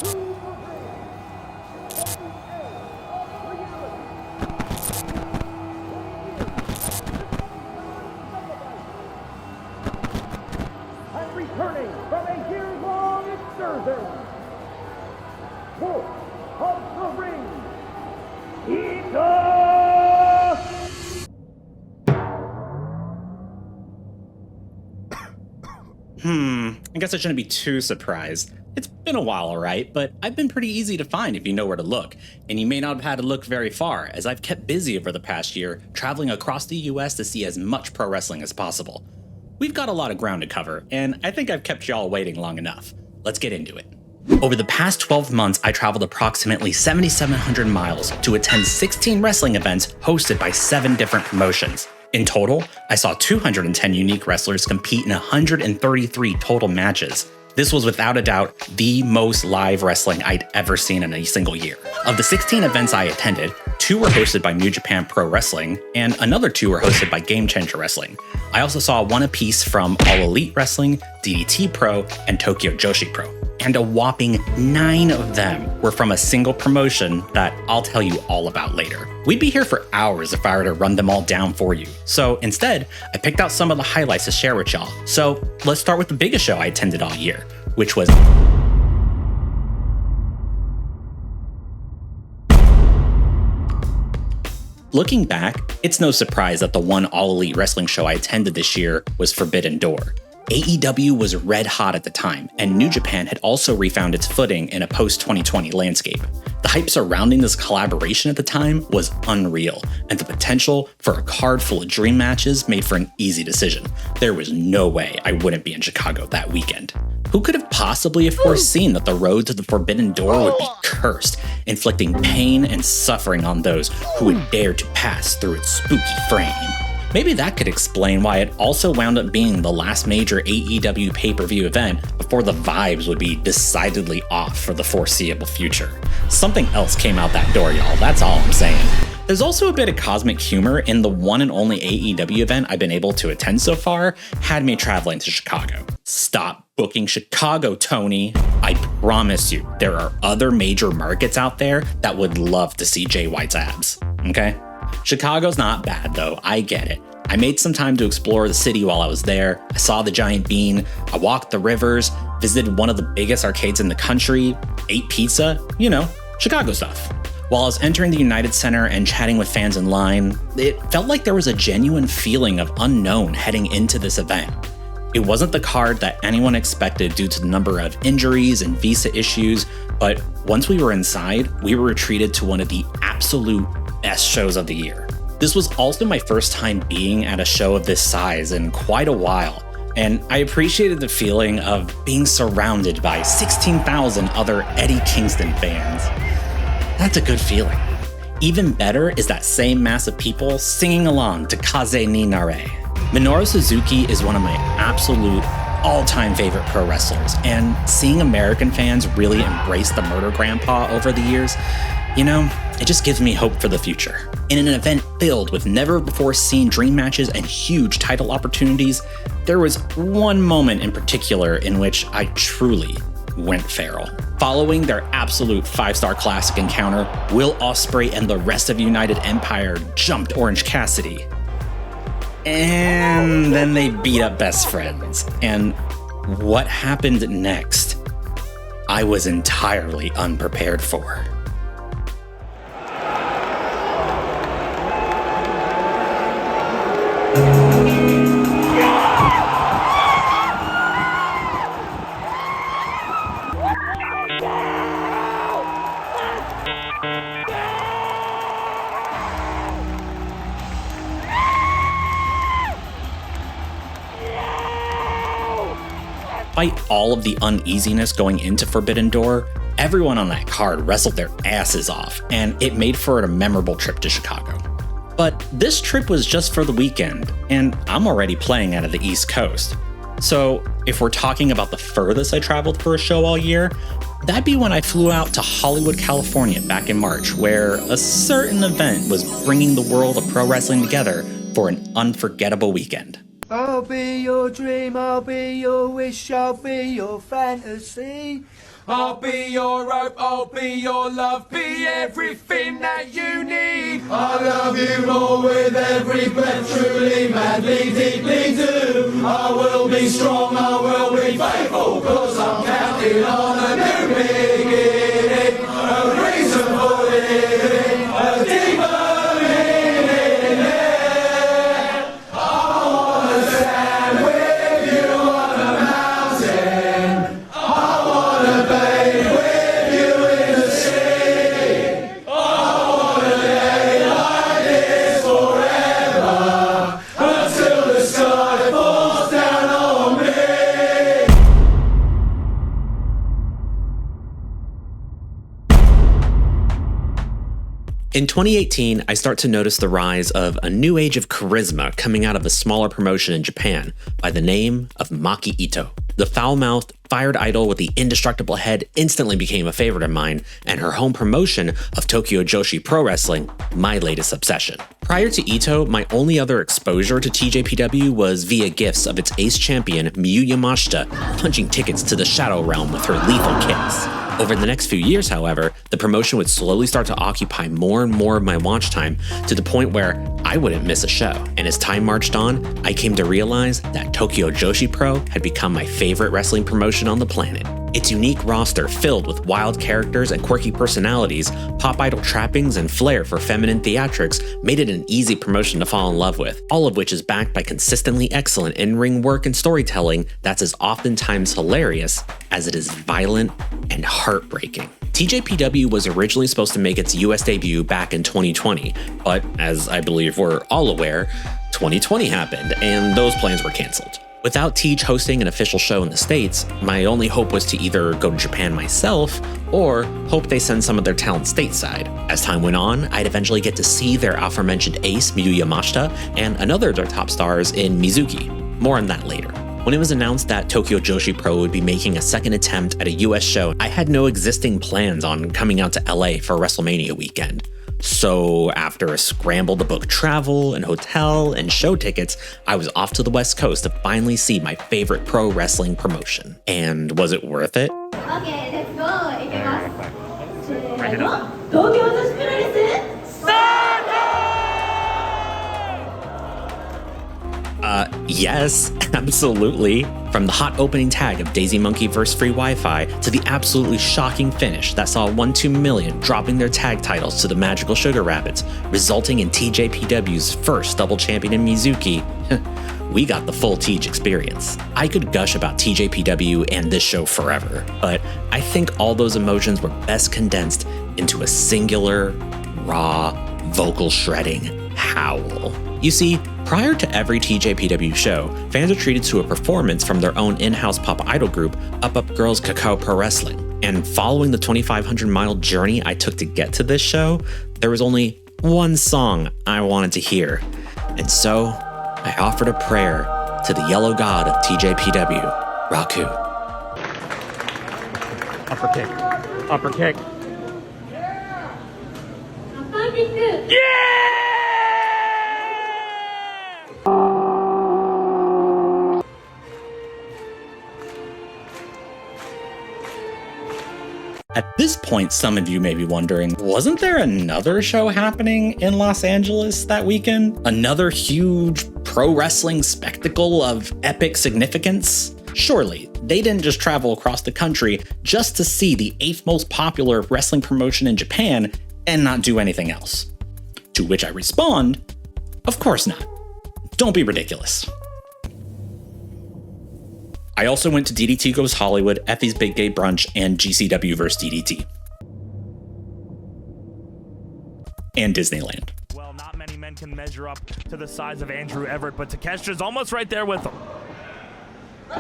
And returning from a year-long excursion, Wolf of the Ring, Ika! I guess I shouldn't be too surprised. It's been a while, alright, but I've been pretty easy to find if you know where to look, and you may not have had to look very far, as I've kept busy over the past year, traveling across the US to see as much pro wrestling as possible. We've got a lot of ground to cover, and I think I've kept y'all waiting long enough. Let's get into it. Over the past 12 months, I traveled approximately 7,700 miles to attend 16 wrestling events hosted by 7 different promotions. In total, I saw 210 unique wrestlers compete in 133 total matches. This was without a doubt the most live wrestling I'd ever seen in a single year. Of the 16 events I attended, 2 were hosted by New Japan Pro Wrestling, and another 2 were hosted by Game Changer Wrestling. I also saw one apiece from All Elite Wrestling, DDT Pro, and Tokyo Joshi Pro. And a whopping 9 of them were from a single promotion that I'll tell you all about later. We'd be here for hours if I were to run them all down for you. So instead, I picked out some of the highlights to share with y'all. So let's start with the biggest show I attended all year, which was Looking back, it's no surprise that the one All Elite Wrestling show I attended this year was Forbidden Door. AEW was red hot at the time, and New Japan had also refound its footing in a post-2020 landscape. The hype surrounding this collaboration at the time was unreal, and the potential for a card full of dream matches made for an easy decision. There was no way I wouldn't be in Chicago that weekend. Who could have possibly foreseen that the road to the Forbidden Door would be cursed, inflicting pain and suffering on those who would dare to pass through its spooky frame? Maybe that could explain why it also wound up being the last major AEW pay-per-view event before the vibes would be decidedly off for the foreseeable future. Something else came out that door, y'all, that's all I'm saying. There's also a bit of cosmic humor in the one and only AEW event I've been able to attend so far, had me traveling to Chicago. Stop booking Chicago, Tony. I promise you, there are other major markets out there that would love to see Jay White's abs, okay? Chicago's not bad though, I get it. I made some time to explore the city while I was there. I saw the Giant Bean, I walked the rivers, visited one of the biggest arcades in the country, ate pizza, you know, Chicago stuff. While I was entering the United Center and chatting with fans in line, it felt like there was a genuine feeling of unknown heading into this event. It wasn't the card that anyone expected due to the number of injuries and visa issues, but once we were inside, we were treated to one of the absolute best shows of the year. This was also my first time being at a show of this size in quite a while, and I appreciated the feeling of being surrounded by 16,000 other Eddie Kingston fans. That's a good feeling. Even better is that same mass of people singing along to Kaze ni Nare. Minoru Suzuki is one of my absolute all-time favorite pro wrestlers, and seeing American fans really embrace the Murder Grandpa over the years, you know, it just gives me hope for the future. In an event filled with never-before-seen dream matches and huge title opportunities, there was one moment in particular in which I truly went feral. Following their absolute 5-star classic encounter, Will Ospreay and the rest of United Empire jumped Orange Cassidy. And then they beat up Best Friends. And what happened next, I was entirely unprepared for. Despite all of the uneasiness going into Forbidden Door, everyone on that card wrestled their asses off, and it made for a memorable trip to Chicago. But this trip was just for the weekend, and I'm already playing out of the East Coast. So if we're talking about the furthest I traveled for a show all year, that'd be when I flew out to Hollywood, California back in March, where a certain event was bringing the world of pro wrestling together for an unforgettable weekend. Oh, I'll be your dream, I'll be your wish, I'll be your fantasy. I'll be your hope, I'll be your love, be everything that you need. I love you more with every breath, truly, madly, deeply do. I will be strong, I will be faithful, cause I'm counting on a new beginning, a reason for living, a deeper meaning. I wanna stand with you on a mountain. I wanna bathe with you in the sea. I wanna lay like this forever until the sky falls down on me. In 2018, I start to notice the rise of a new age of charisma coming out of a smaller promotion in Japan by the name of Maki Ito. The foul-mouthed, fired idol with the indestructible head instantly became a favorite of mine, and her home promotion of Tokyo Joshi Pro Wrestling, my latest obsession. Prior to Ito, my only other exposure to TJPW was via gifts of its ace champion, Miyu Yamashita, punching tickets to the Shadow Realm with her lethal kicks. Over the next few years, however, the promotion would slowly start to occupy more and more of my watch time to the point where I wouldn't miss a show. And as time marched on, I came to realize that Tokyo Joshi Pro had become my favorite wrestling promotion on the planet. Its unique roster filled with wild characters and quirky personalities, pop idol trappings, and flair for feminine theatrics made it an easy promotion to fall in love with, all of which is backed by consistently excellent in-ring work and storytelling that's as oftentimes hilarious as it is violent and heartbreaking. TJPW was originally supposed to make its US debut back in 2020, but as I believe we're all aware, 2020 happened and those plans were canceled. Without Tej hosting an official show in the States, my only hope was to either go to Japan myself or hope they send some of their talent stateside. As time went on, I'd eventually get to see their aforementioned ace, Miyu Yamashita, and another of their top stars in Mizuki. More on that later. When it was announced that Tokyo Joshi Pro would be making a second attempt at a US show, I had no existing plans on coming out to LA for WrestleMania weekend. So after a scramble to book travel and hotel and show tickets, I was off to the West Coast to finally see my favorite pro wrestling promotion. And was it worth it? Okay, let's go. いきます。せーの。東京女子プロレススタート! Yes, absolutely. From the hot opening tag of Daisy Monkey vs. Free Wi-Fi to the absolutely shocking finish that saw 1-2 Million dropping their tag titles to the Magical Sugar Rabbits, resulting in TJPW's first double champion in Mizuki, we got the full Tej experience. I could gush about TJPW and this show forever, but I think all those emotions were best condensed into a singular, raw, vocal shredding howl. You see, prior to every TJPW show, fans are treated to a performance from their own in-house pop idol group, Up Up Girls Kakao Pro Wrestling. And following the 2,500-mile journey I took to get to this show, there was only one song I wanted to hear. And so, I offered a prayer to the yellow god of TJPW, Raku. Upper kick. Upper kick. At this point, some of you may be wondering, wasn't there another show happening in Los Angeles that weekend? Another huge pro wrestling spectacle of epic significance? Surely, they didn't just travel across the country just to see the 8th most popular wrestling promotion in Japan and not do anything else. To which I respond, of course not. Don't be ridiculous. I also went to DDT Goes Hollywood, Effie's Big Gay Brunch, and GCW vs. DDT. And Disneyland. Well, not many men can measure up to the size of Andrew Everett, but Takeshita's almost right there with him.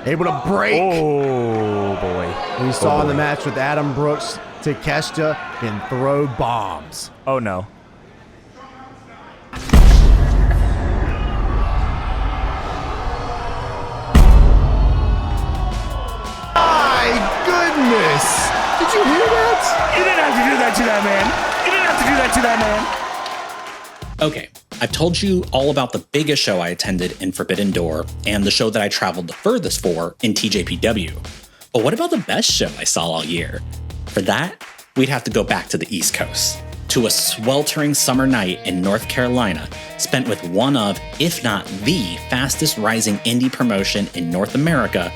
Able to break. Oh, boy. We saw in the match with Adam Brooks, Takeshita can throw bombs. Oh, no. Goodness! Did you hear that? You didn't have to do that to that man. You didn't have to do that to that man. Okay, I've told you all about the biggest show I attended in Forbidden Door and the show that I traveled the furthest for in TJPW. But what about the best show I saw all year? For that, we'd have to go back to the East Coast, to a sweltering summer night in North Carolina, spent with one of, if not the fastest rising indie promotion in North America,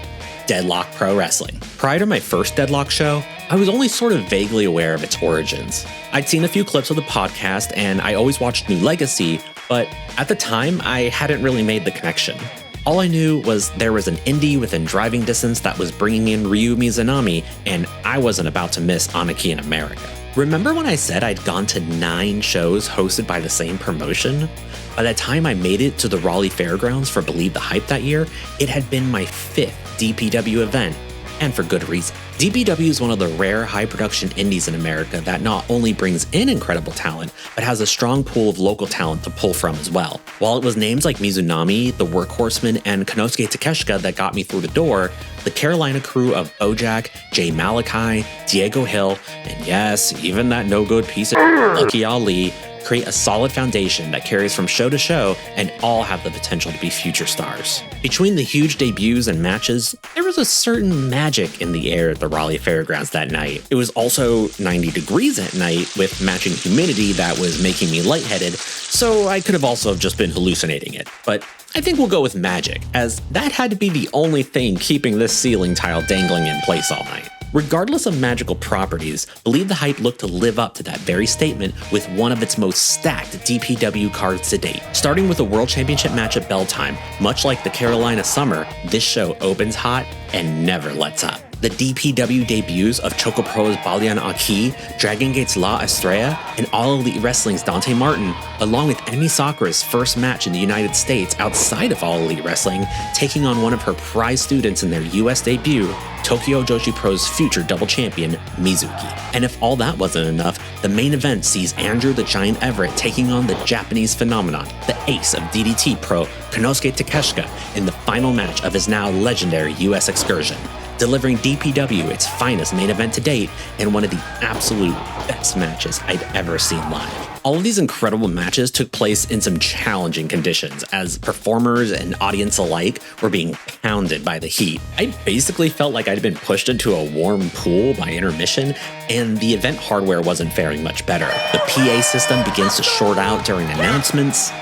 Deadlock Pro Wrestling. Prior to my first Deadlock show, I was only sort of vaguely aware of its origins. I'd seen a few clips of the podcast and I always watched New Legacy, but at the time, I hadn't really made the connection. All I knew was there was an indie within driving distance that was bringing in Ryu Mizunami, and I wasn't about to miss Anarchy in America. Remember when I said I'd gone to 9 shows hosted by the same promotion? By the time I made it to the Raleigh Fairgrounds for Believe the Hype that year, it had been my 5th DPW event, and for good reason. DPW is one of the rare high-production indies in America that not only brings in incredible talent, but has a strong pool of local talent to pull from as well. While it was names like Mizunami, the Workhorseman, and Konosuke Takeshita that got me through the door, the Carolina crew of Bojack, Jay Malachi, Diego Hill, and yes, even that no-good piece of Lucky Ali, create a solid foundation that carries from show to show and all have the potential to be future stars. Between the huge debuts and matches, there was a certain magic in the air at the Raleigh Fairgrounds that night. It was also 90 degrees at night with matching humidity that was making me lightheaded, so I could have also just been hallucinating it. But I think we'll go with magic, as that had to be the only thing keeping this ceiling tile dangling in place all night. Regardless of magical properties, Believe the Hype looked to live up to that very statement with one of its most stacked DPW cards to date. Starting with a World Championship match at bell time, much like the Carolina Summer, this show opens hot and never lets up. The DPW debuts of Choco Pro's Balian Aki, Dragon Gate's La Estrella, and All Elite Wrestling's Dante Martin, along with Emi Sakura's first match in the United States outside of All Elite Wrestling, taking on one of her prize students in their US debut, Tokyo Joshi Pro's future double champion, Mizuki. And if all that wasn't enough, the main event sees Andrew the Giant Everett taking on the Japanese phenomenon, the ace of DDT Pro, Konosuke Takeshita, in the final match of his now legendary US excursion, delivering DPW its finest main event to date and one of the absolute best matches I'd ever seen live. All of these incredible matches took place in some challenging conditions, as performers and audience alike were being pounded by the heat. I basically felt like I'd been pushed into a warm pool by intermission, and the event hardware wasn't faring much better. The PA system begins to short out during announcements,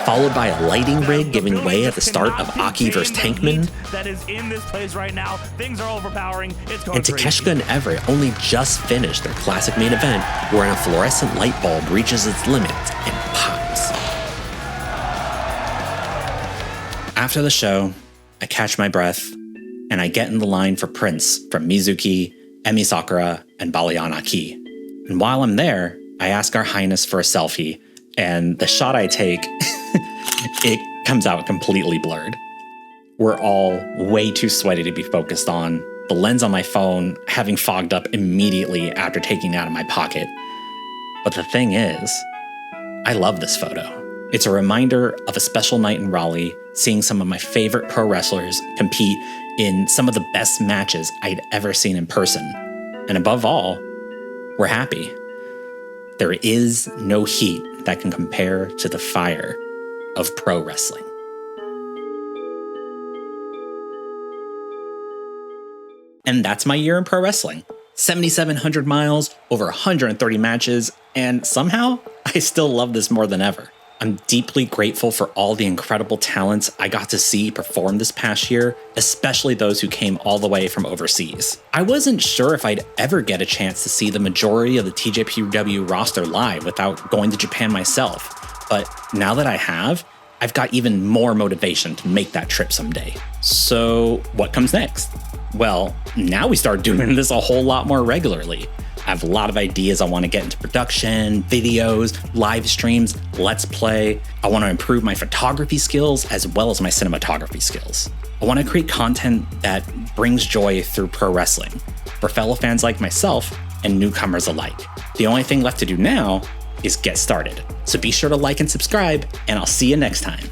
followed by a lighting rig giving way at the start of Aki vs. Tankman. That is in this place right now. Things are overpowering. It's going And Takeshita and Everett only just finished their classic main event, wherein a fluorescent light bulb reaches its limit and pops. After the show, I catch my breath and I get in the line for Prince from Mizuki, Emi Sakura, and Balian Aki. And while I'm there, I ask Our Highness for a selfie, and the shot I take, it comes out completely blurred. We're all way too sweaty to be focused on, the lens on my phone having fogged up immediately after taking it out of my pocket. But the thing is, I love this photo. It's a reminder of a special night in Raleigh, seeing some of my favorite pro wrestlers compete in some of the best matches I'd ever seen in person. And above all, we're happy. There is no heat that can compare to the fire of pro wrestling. And that's my year in pro wrestling. 7,700 miles, over 130 matches, and somehow I still love this more than ever. I'm deeply grateful for all the incredible talents I got to see perform this past year, especially those who came all the way from overseas. I wasn't sure if I'd ever get a chance to see the majority of the TJPW roster live without going to Japan myself, but now that I have, I've got even more motivation to make that trip someday. So what comes next? Well, now we start doing this a whole lot more regularly. I have a lot of ideas I want to get into production, videos, live streams, let's play. I want to improve my photography skills as well as my cinematography skills. I want to create content that brings joy through pro wrestling for fellow fans like myself and newcomers alike. The only thing left to do now is get started. So be sure to like and subscribe, and I'll see you next time.